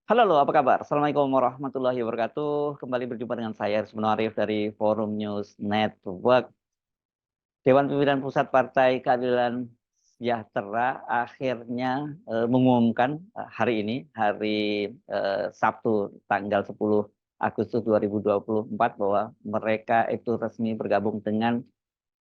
Halo, apa kabar? Assalamualaikum warahmatullahi wabarakatuh. Kembali berjumpa dengan saya, Rusmano Arif dari Forum News Network. Dewan Pimpinan Pusat Partai Keadilan Sejahtera akhirnya mengumumkan hari ini, hari Sabtu, tanggal 10 Agustus 2024, bahwa mereka itu resmi bergabung dengan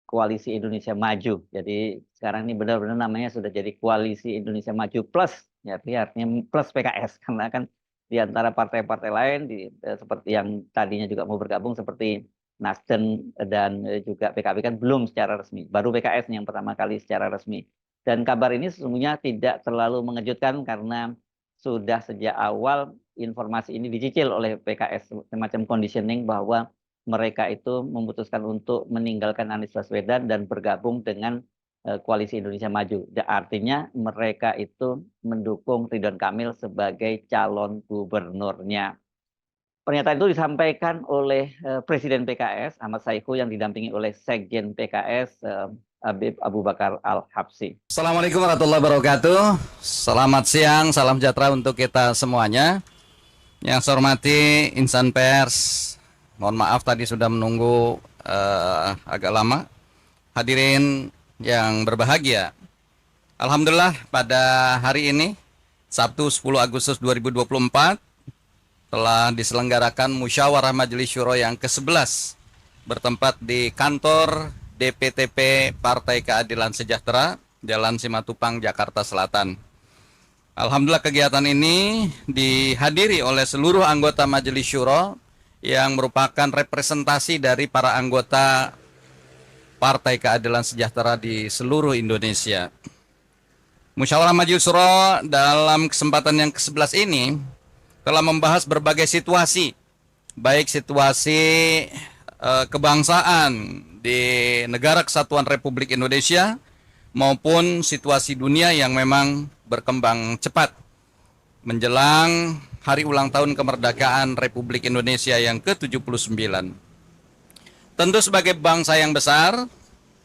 Koalisi Indonesia Maju. Jadi sekarang ini benar-benar namanya sudah jadi Koalisi Indonesia Maju Plus. Ya, artinya plus PKS. Karena kan di antara partai-partai lain, seperti yang tadinya juga mau bergabung, seperti Nasdem dan juga PKB, kan belum secara resmi. Baru PKS yang pertama kali secara resmi. Dan kabar ini sesungguhnya tidak terlalu mengejutkan karena sudah sejak awal informasi ini dicicil oleh PKS, semacam conditioning bahwa mereka itu memutuskan untuk meninggalkan Anies Baswedan dan bergabung dengan Koalisi Indonesia Maju. Artinya mereka itu mendukung Ridwan Kamil sebagai calon gubernurnya. Pernyataan itu disampaikan oleh Presiden PKS Ahmad Saiku yang didampingi oleh Sekjen PKS Habib Abu Bakar Al-Habsyi. Assalamualaikum warahmatullahi wabarakatuh. Selamat siang, salam sejahtera untuk kita semuanya. Yang saya hormati insan pers, mohon maaf tadi sudah menunggu agak lama. Hadirin yang berbahagia, Alhamdulillah pada hari ini, Sabtu 10 Agustus 2024, telah diselenggarakan Musyawarah Majelis Syuro yang ke-11 bertempat di kantor DPTP Partai Keadilan Sejahtera, Jalan Simatupang, Jakarta Selatan. Alhamdulillah kegiatan ini dihadiri oleh seluruh anggota Majelis Syuro yang merupakan representasi dari para anggota Partai Keadilan Sejahtera di seluruh Indonesia. Musyawarah Majelis Syuro dalam kesempatan yang ke-11 ini telah membahas berbagai situasi, baik situasi kebangsaan di negara kesatuan Republik Indonesia maupun situasi dunia yang memang berkembang cepat menjelang hari ulang tahun kemerdekaan Republik Indonesia yang ke-79. Tentu sebagai bangsa yang besar,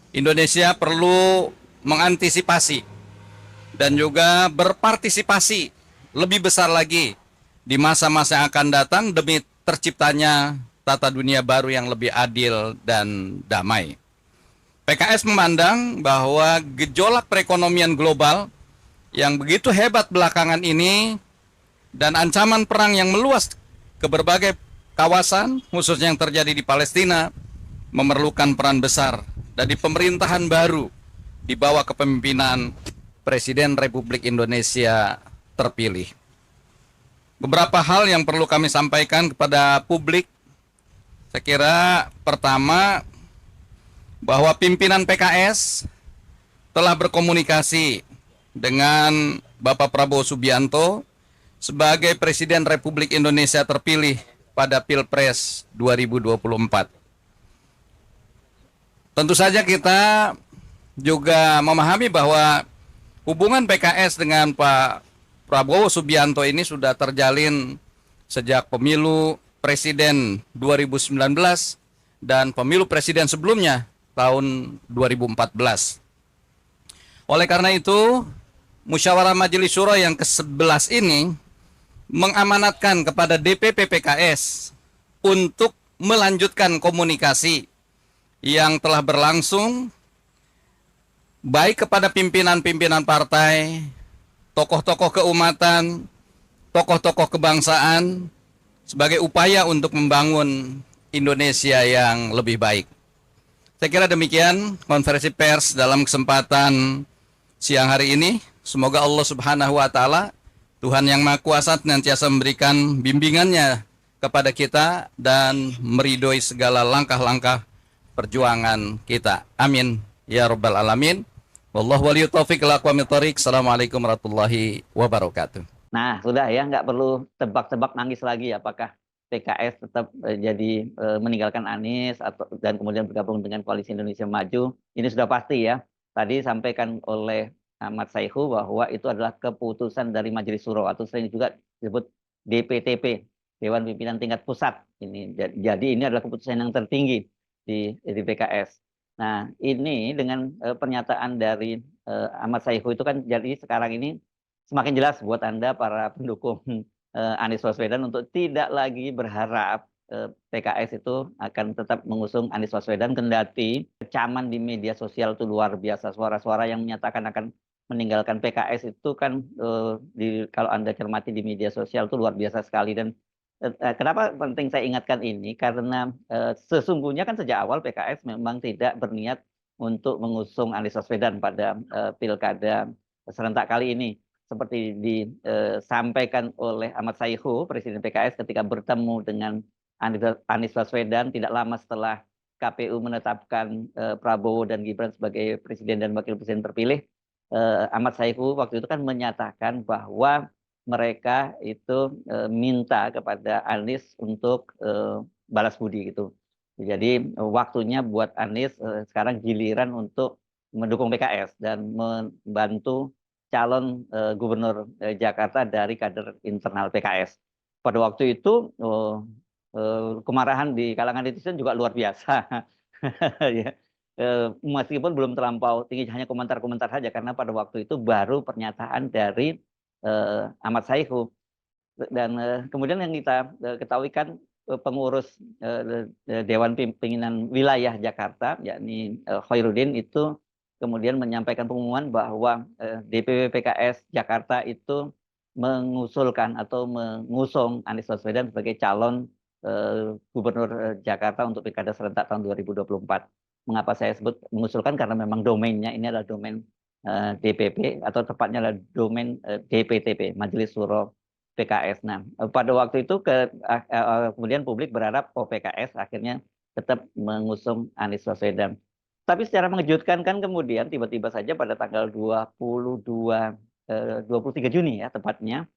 Indonesia perlu mengantisipasi dan juga berpartisipasi lebih besar lagi di masa-masa yang akan datang demi terciptanya tata dunia baru yang lebih adil dan damai. PKS memandang bahwa gejolak perekonomian global yang begitu hebat belakangan ini dan ancaman perang yang meluas ke berbagai kawasan, khususnya yang terjadi di Palestina, memerlukan peran besar dari pemerintahan baru di bawah kepemimpinan Presiden Republik Indonesia terpilih. Beberapa hal yang perlu kami sampaikan kepada publik. Saya kira pertama, bahwa pimpinan PKS telah berkomunikasi dengan Bapak Prabowo Subianto sebagai Presiden Republik Indonesia terpilih pada Pilpres 2024. Tentu saja kita juga memahami bahwa hubungan PKS dengan Pak Prabowo Subianto ini sudah terjalin sejak pemilu Presiden 2019 dan pemilu Presiden sebelumnya tahun 2014. Oleh karena itu, Musyawarah Majelis Syuro yang ke-11 ini mengamanatkan kepada DPP PKS untuk melanjutkan komunikasi yang telah berlangsung baik kepada pimpinan-pimpinan partai, tokoh-tokoh keumatan, tokoh-tokoh kebangsaan sebagai upaya untuk membangun Indonesia yang lebih baik. Saya kira demikian konferensi pers dalam kesempatan siang hari ini. Semoga Allah Subhanahu wa Ta'ala, Tuhan yang Maha Kuasa, senantiasa memberikan bimbingannya kepada kita dan meridhoi segala langkah-langkah perjuangan kita. Amin ya Rabbal Alamin. Wallahu waliyut taufiq wal aqwamit thoriq. Assalamualaikum warahmatullahi wabarakatuh. Nah, sudah ya, nggak perlu tebak-tebak nangis lagi apakah PKS tetap jadi meninggalkan Anies dan kemudian bergabung dengan Koalisi Indonesia Maju. Ini sudah pasti ya. Tadi sampaikan oleh Ahmad Saiku bahwa itu adalah keputusan dari Majelis Syuro atau sering juga disebut DPTP, Dewan Pimpinan Tingkat Pusat. Jadi ini adalah keputusan yang tertinggi di PKS. Nah, ini dengan pernyataan dari Ahmad Saiku itu kan jadi sekarang ini semakin jelas buat Anda para pendukung Anies Baswedan untuk tidak lagi berharap PKS itu akan tetap mengusung Anies Baswedan, kendati kecaman di media sosial itu luar biasa. Suara-suara yang menyatakan akan meninggalkan PKS itu kan kalau Anda cermati di media sosial itu luar biasa sekali. Dan kenapa penting saya ingatkan ini? Karena sesungguhnya kan sejak awal PKS memang tidak berniat untuk mengusung Anies Baswedan pada pilkada serentak kali ini. Seperti disampaikan oleh Ahmad Saihu, Presiden PKS, ketika bertemu dengan Anies Baswedan tidak lama setelah KPU menetapkan Prabowo dan Gibran sebagai Presiden dan Wakil Presiden terpilih. Ahmad Saihu waktu itu kan menyatakan bahwa mereka itu minta kepada Anies untuk balas budi gitu. Jadi waktunya buat Anies sekarang giliran untuk mendukung PKS dan membantu calon gubernur Jakarta dari kader internal PKS. Pada waktu itu kemarahan di kalangan netizen juga luar biasa. Ya. Meskipun belum terlampau tinggi, hanya komentar-komentar saja karena pada waktu itu baru pernyataan dari Ahmad Saihu. Dan kemudian yang kita ketahui kan pengurus Dewan Pimpinan Wilayah Jakarta, yakni Khairuddin, itu kemudian menyampaikan pengumuman bahwa DPW PKS Jakarta itu mengusulkan atau mengusung Anies Baswedan sebagai calon Gubernur Jakarta untuk Pilkada serentak tahun 2024. Mengapa saya sebut mengusulkan? Karena memang domainnya ini adalah domain DPP atau tepatnya adalah domain DPTP, Majelis Suro PKS. Nah, pada waktu itu kemudian publik berharap PKS akhirnya tetap mengusung Anies Baswedan. Tapi secara mengejutkan kan kemudian tiba-tiba saja pada tanggal 23 Juni ya tepatnya,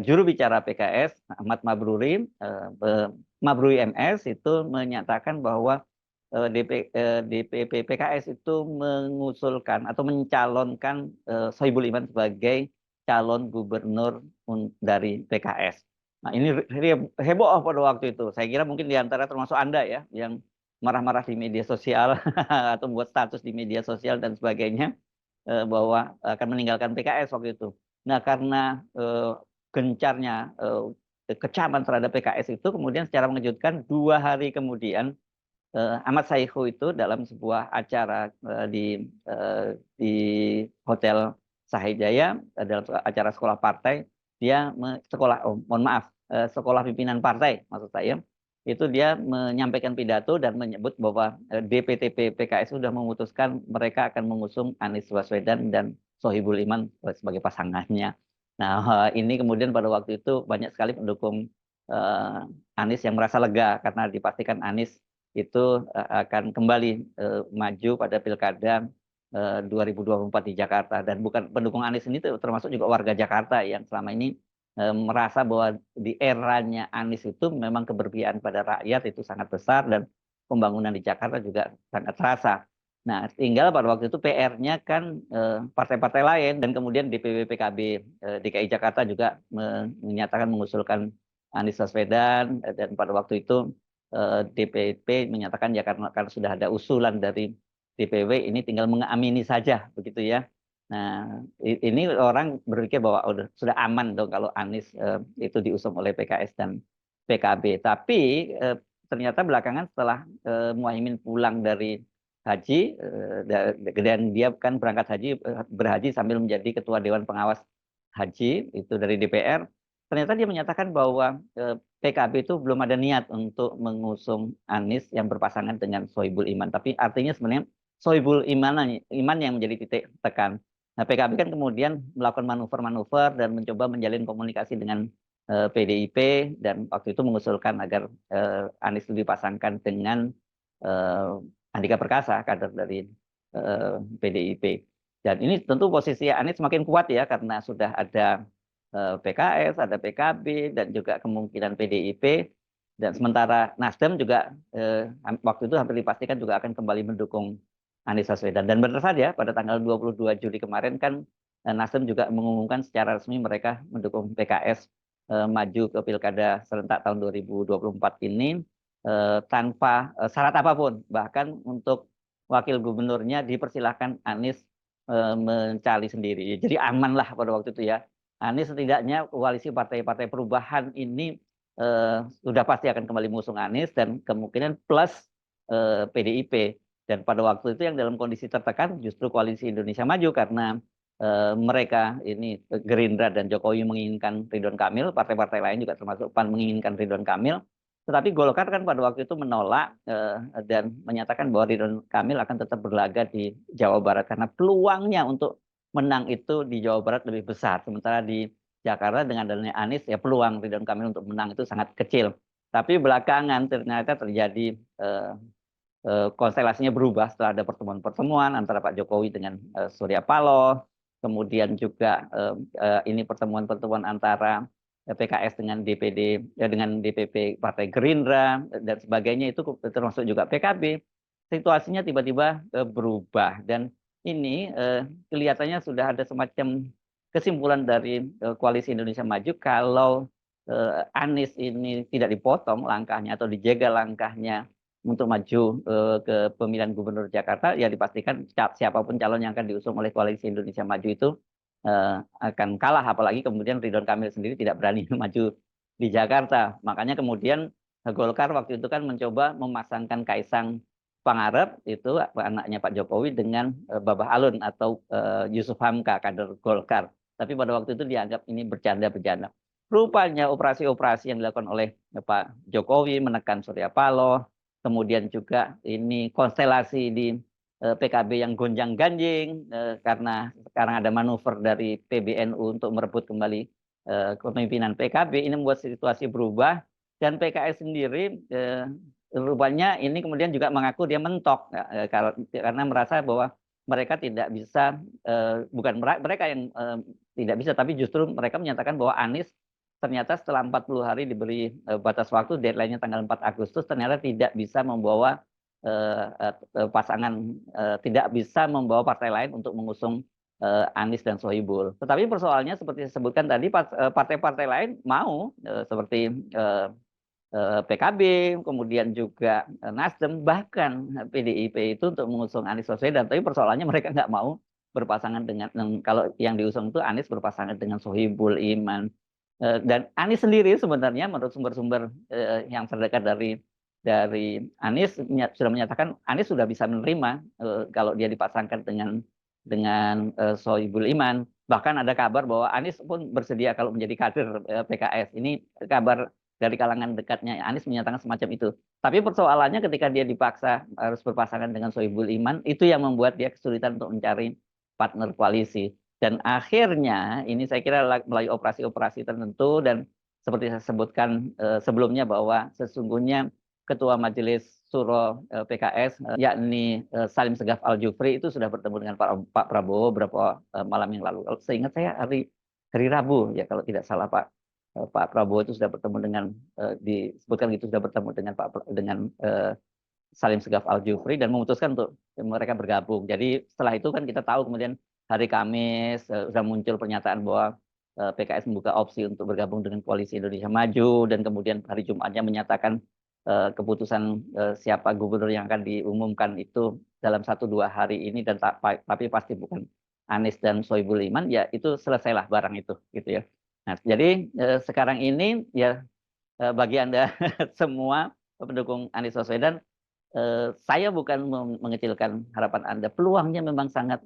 juru bicara PKS Ahmad Mabruri MS itu menyatakan bahwa DPP PKS itu mengusulkan atau mencalonkan Sohibul Iman sebagai calon gubernur dari PKS. Nah, ini heboh pada waktu itu. Saya kira mungkin di antara termasuk Anda ya yang marah-marah di media sosial atau membuat status di media sosial dan sebagainya bahwa akan meninggalkan PKS waktu itu. Nah, karena gencarnya kecaman terhadap PKS itu, kemudian secara mengejutkan 2 hari kemudian Ahmad Saihu itu dalam sebuah acara di Hotel Sahijaya, dalam acara sekolah partai, dia sekolah pimpinan partai maksud saya, itu dia menyampaikan pidato dan menyebut bahwa DPTP PKS sudah memutuskan mereka akan mengusung Anies Baswedan dan Sohibul Iman sebagai pasangannya. Nah, ini kemudian pada waktu itu banyak sekali pendukung Anies yang merasa lega karena dipastikan Anies itu akan kembali maju pada pilkada 2024 di Jakarta. Dan bukan pendukung Anies ini termasuk juga warga Jakarta yang selama ini merasa bahwa di eranya Anies itu memang keberpihakan pada rakyat itu sangat besar dan pembangunan di Jakarta juga sangat terasa. Nah, tinggal pada waktu itu PR-nya kan partai-partai lain, dan kemudian DPW PKB DKI Jakarta juga menyatakan mengusulkan Anies Baswedan, dan pada waktu itu DPP menyatakan ya karena sudah ada usulan dari DPW, ini tinggal mengamini saja begitu ya. Nah, ini orang berpikir bahwa sudah aman dong kalau Anies itu diusung oleh PKS dan PKB. Tapi ternyata belakangan setelah Muhaimin pulang dari haji dan dia kan berhaji sambil menjadi ketua Dewan Pengawas Haji itu dari DPR, ternyata dia menyatakan bahwa PKB itu belum ada niat untuk mengusung Anies yang berpasangan dengan Sohibul Iman. Tapi artinya sebenarnya Sohibul Iman yang menjadi titik tekan. Nah, PKB kan kemudian melakukan manuver-manuver dan mencoba menjalin komunikasi dengan PDIP, dan waktu itu mengusulkan agar Anies itu dipasangkan dengan Andika Perkasa, kader dari PDIP. Dan ini tentu posisi Anies semakin kuat ya karena sudah ada PKS, ada PKB, dan juga kemungkinan PDIP. Dan sementara Nasdem juga waktu itu hampir dipastikan juga akan kembali mendukung Anies Baswedan. Dan benar saja pada tanggal 22 Juli kemarin kan Nasdem juga mengumumkan secara resmi mereka mendukung PKS maju ke Pilkada serentak tahun 2024 ini tanpa syarat apapun. Bahkan untuk wakil gubernurnya dipersilahkan Anies mencari sendiri. Jadi aman lah pada waktu itu ya. Anies setidaknya koalisi partai-partai perubahan ini sudah pasti akan kembali mengusung Anies dan kemungkinan plus PDIP. Dan pada waktu itu yang dalam kondisi tertekan justru koalisi Indonesia Maju karena mereka ini Gerindra dan Jokowi menginginkan Ridwan Kamil, partai-partai lain juga termasuk PAN menginginkan Ridwan Kamil. Tetapi Golkar kan pada waktu itu menolak dan menyatakan bahwa Ridwan Kamil akan tetap berlaga di Jawa Barat karena peluangnya untuk menang itu di Jawa Barat lebih besar. Sementara di Jakarta dengan adanya Anies ya peluang Ridwan Kamil untuk menang itu sangat kecil. Tapi belakangan ternyata terjadi konstelasinya berubah setelah ada pertemuan-pertemuan antara Pak Jokowi dengan Surya Paloh, kemudian juga ini pertemuan-pertemuan antara PKS dengan DPD dengan DPP Partai Gerindra dan sebagainya itu termasuk juga PKB. Situasinya tiba-tiba berubah dan ini kelihatannya sudah ada semacam kesimpulan dari Koalisi Indonesia Maju kalau Anies ini tidak dipotong langkahnya atau dijaga langkahnya untuk maju ke pemilihan gubernur Jakarta, ya dipastikan siapapun calon yang akan diusung oleh Koalisi Indonesia Maju itu akan kalah. Apalagi kemudian Ridwan Kamil sendiri tidak berani maju di Jakarta. Makanya kemudian Golkar waktu itu kan mencoba memasangkan Kaisang Pangarep, itu anaknya Pak Jokowi, dengan Babah Alun atau Yusuf Hamka, kader Golkar. Tapi pada waktu itu dianggap ini bercanda-bercanda. Rupanya operasi-operasi yang dilakukan oleh Pak Jokowi menekan Surya Paloh, kemudian juga ini konstelasi di PKB yang gonjang-ganjing karena sekarang ada manuver dari PBNU untuk merebut kembali kepemimpinan PKB, ini membuat situasi berubah dan PKS sendiri rupanya ini kemudian juga mengaku dia mentok karena merasa bahwa mereka tidak bisa, bukan mereka yang tidak bisa, tapi justru mereka menyatakan bahwa Anies ternyata setelah 40 hari diberi batas waktu, deadline-nya tanggal 4 Agustus, ternyata tidak bisa membawa pasangan, tidak bisa membawa partai lain untuk mengusung Anies dan Sohibul. Tetapi persoalannya seperti disebutkan tadi, partai-partai lain mau seperti PKB, kemudian juga Nasdem, bahkan PDIP itu untuk mengusung Anies Baswedan. Tapi persoalannya mereka nggak mau berpasangan dengan, kalau yang diusung itu Anies berpasangan dengan Sohibul Iman. Dan Anies sendiri sebenarnya menurut sumber-sumber yang terdekat dari Anies sudah menyatakan Anies sudah bisa menerima kalau dia dipasangkan dengan Sohibul Iman. Bahkan ada kabar bahwa Anies pun bersedia kalau menjadi kader PKS. Ini kabar dari kalangan dekatnya Anies menyatakan semacam itu. Tapi persoalannya ketika dia dipaksa harus berpasangan dengan Sohibul Iman, itu yang membuat dia kesulitan untuk mencari partner koalisi. Dan akhirnya ini saya kira melalui operasi-operasi tertentu dan seperti saya sebutkan sebelumnya bahwa sesungguhnya Ketua Majelis Suro PKS yakni Salim Segaf Al-Jufri itu sudah bertemu dengan Pak Prabowo beberapa malam yang lalu. Seingat saya hari Rabu ya kalau tidak salah Pak Prabowo itu sudah bertemu dengan disebutkan gitu sudah bertemu dengan Salim Segaf Al-Jufri dan memutuskan untuk mereka bergabung. Jadi setelah itu kan kita tahu kemudian hari Kamis sudah muncul pernyataan bahwa PKS membuka opsi untuk bergabung dengan Koalisi Indonesia Maju dan kemudian hari Jumatnya menyatakan keputusan siapa gubernur yang akan diumumkan itu dalam 1-2 hari ini dan tapi pasti bukan Anies dan Sohibul Iman, ya itu selesailah barang itu gitu ya. Nah, jadi sekarang ini ya bagi Anda semua pendukung Anies Baswedan, saya bukan mengecilkan harapan Anda. Peluangnya memang sangat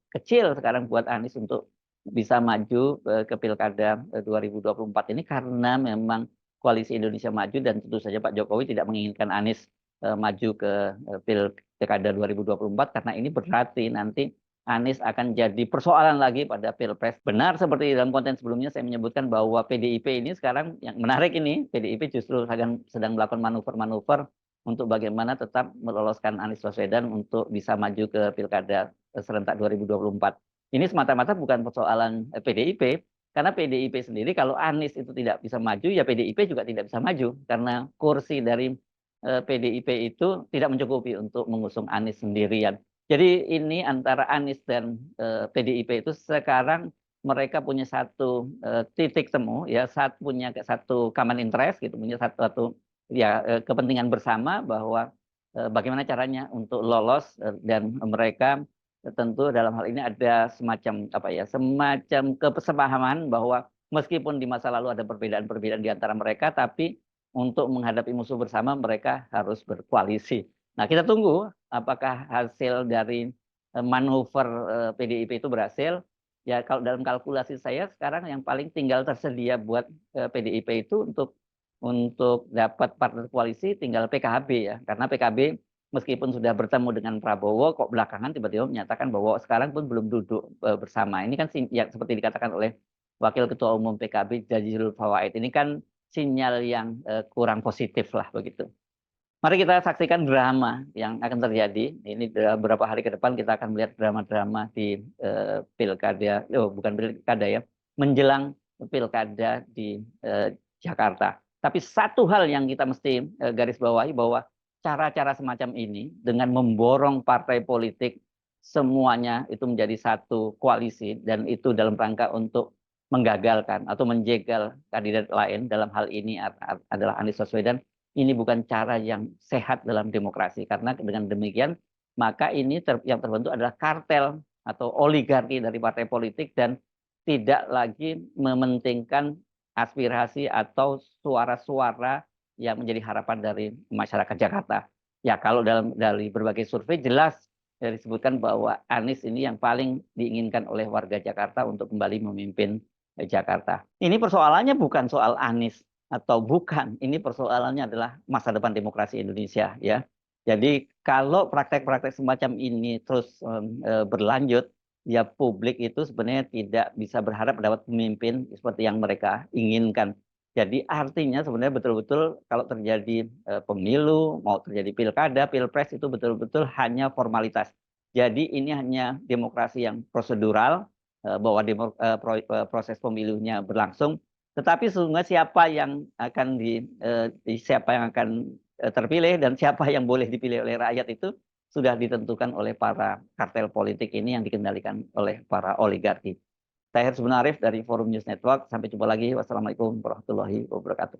kecil sekarang buat Anies untuk bisa maju ke Pilkada 2024 ini karena memang Koalisi Indonesia Maju dan tentu saja Pak Jokowi tidak menginginkan Anies maju ke Pilkada 2024 karena ini berarti nanti Anies akan jadi persoalan lagi pada Pilpres. Benar seperti dalam konten sebelumnya saya menyebutkan bahwa PDIP ini sekarang yang menarik ini, PDIP justru sedang melakukan manuver-manuver untuk bagaimana tetap meloloskan Anies Baswedan untuk bisa maju ke Pilkada serentak 2024. Ini semata-mata bukan persoalan PDIP, karena PDIP sendiri kalau Anies itu tidak bisa maju, ya PDIP juga tidak bisa maju karena kursi dari PDIP itu tidak mencukupi untuk mengusung Anies sendirian. Jadi ini antara Anies dan PDIP itu sekarang mereka punya satu titik temu, ya, punya satu common interest, gitu, punya satu ya kepentingan bersama bahwa bagaimana caranya untuk lolos dan mereka tentu dalam hal ini ada semacam kesepahaman bahwa meskipun di masa lalu ada perbedaan-perbedaan di antara mereka, tapi untuk menghadapi musuh bersama mereka harus berkoalisi. Nah, kita tunggu apakah hasil dari manuver PDIP itu berhasil. Ya, kalau dalam kalkulasi saya sekarang yang paling tinggal tersedia buat PDIP itu untuk dapat partner koalisi tinggal PKB ya, karena PKB meskipun sudah bertemu dengan Prabowo, kok belakangan tiba-tiba menyatakan bahwa sekarang pun belum duduk bersama. Ini kan ya, seperti dikatakan oleh Wakil Ketua Umum PKB Jazilul Fawait, ini kan sinyal yang kurang positif lah begitu. Mari kita saksikan drama yang akan terjadi. Ini beberapa hari ke depan kita akan melihat drama-drama di pilkada, bukan pilkada ya, menjelang pilkada di Jakarta. Tapi satu hal yang kita mesti garis bawahi bahwa cara-cara semacam ini dengan memborong partai politik semuanya itu menjadi satu koalisi dan itu dalam rangka untuk menggagalkan atau menjegal kandidat lain, dalam hal ini adalah Anies Baswedan. Ini bukan cara yang sehat dalam demokrasi, karena dengan demikian maka ini yang terbentuk adalah kartel atau oligarki dari partai politik dan tidak lagi mementingkan aspirasi atau suara-suara yang menjadi harapan dari masyarakat Jakarta. Ya, kalau dari berbagai survei jelas disebutkan bahwa Anies ini yang paling diinginkan oleh warga Jakarta untuk kembali memimpin Jakarta. Ini persoalannya bukan soal Anies atau bukan, ini persoalannya adalah masa depan demokrasi Indonesia ya. Jadi kalau praktek-praktek semacam ini terus berlanjut, ya publik itu sebenarnya tidak bisa berharap dapat pemimpin seperti yang mereka inginkan. Jadi artinya sebenarnya betul-betul kalau terjadi pemilu, mau terjadi pilkada, pilpres itu betul-betul hanya formalitas. Jadi ini hanya demokrasi yang prosedural, bahwa proses pemilunya berlangsung. Tetapi sesungguhnya siapa yang akan terpilih dan siapa yang boleh dipilih oleh rakyat itu sudah ditentukan oleh para kartel politik ini yang dikendalikan oleh para oligarki. Saya Harus Arif dari Forum News Network. Sampai jumpa lagi. Wassalamualaikum warahmatullahi wabarakatuh.